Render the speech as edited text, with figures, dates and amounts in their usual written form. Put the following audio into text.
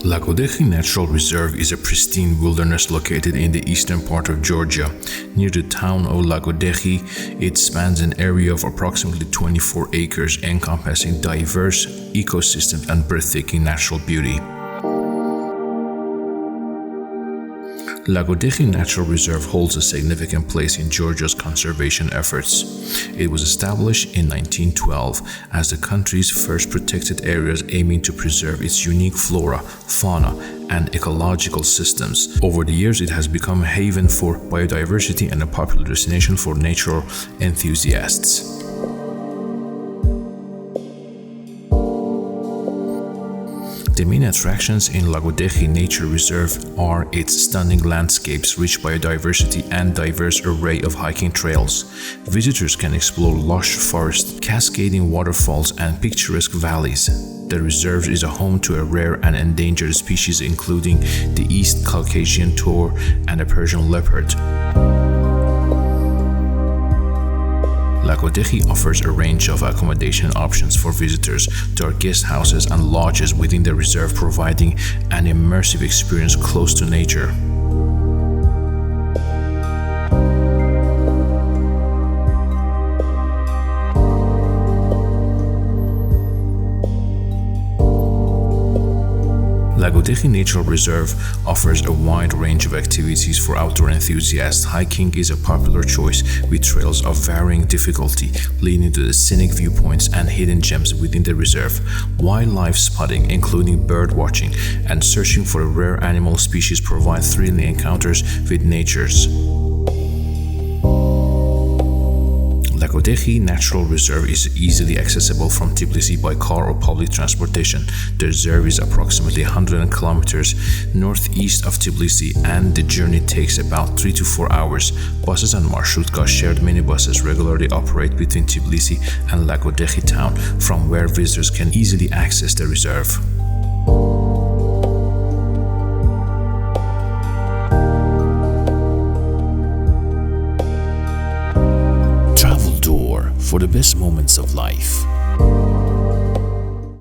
Lagodekhi Natural Reserve is a pristine wilderness located in the eastern part of Georgia. Near the town of Lagodekhi, it spans an area of approximately 24 acres encompassing diverse ecosystems and breathtaking natural beauty. Lagodekhi Nature Reserve holds a significant place in Georgia's conservation efforts. It was established in 1912 as the country's first protected area aiming to preserve its unique flora, fauna, and ecological systems. Over the years, it has become a haven for biodiversity and a popular destination for nature enthusiasts. The main attractions in Lagodekhi Nature Reserve are its stunning landscapes, rich biodiversity, and diverse array of hiking trails. Visitors can explore lush forests, cascading waterfalls, and picturesque valleys. The reserve is a home to a rare and endangered species including the East Caucasian tahr and the Persian leopard. Lagodekhi offers a range of accommodation options for visitors. There are guest houses and lodges within the reserve, providing an immersive experience close to nature. Lagodekhi Nature Reserve offers a wide range of activities for outdoor enthusiasts. Hiking is a popular choice, with trails of varying difficulty leading to the scenic viewpoints and hidden gems within the reserve. Wildlife spotting, including bird watching and searching for rare animal species, provide thrilling encounters with natures. Lagodekhi Natural Reserve is easily accessible from Tbilisi by car or public transportation. The reserve is approximately 100 kilometers northeast of Tbilisi, and the journey takes about 3 to 4 hours. Buses and Marshrutka shared minibuses regularly operate between Tbilisi and Lagodekhi town, from where visitors can easily access the reserve. For the best moments of life.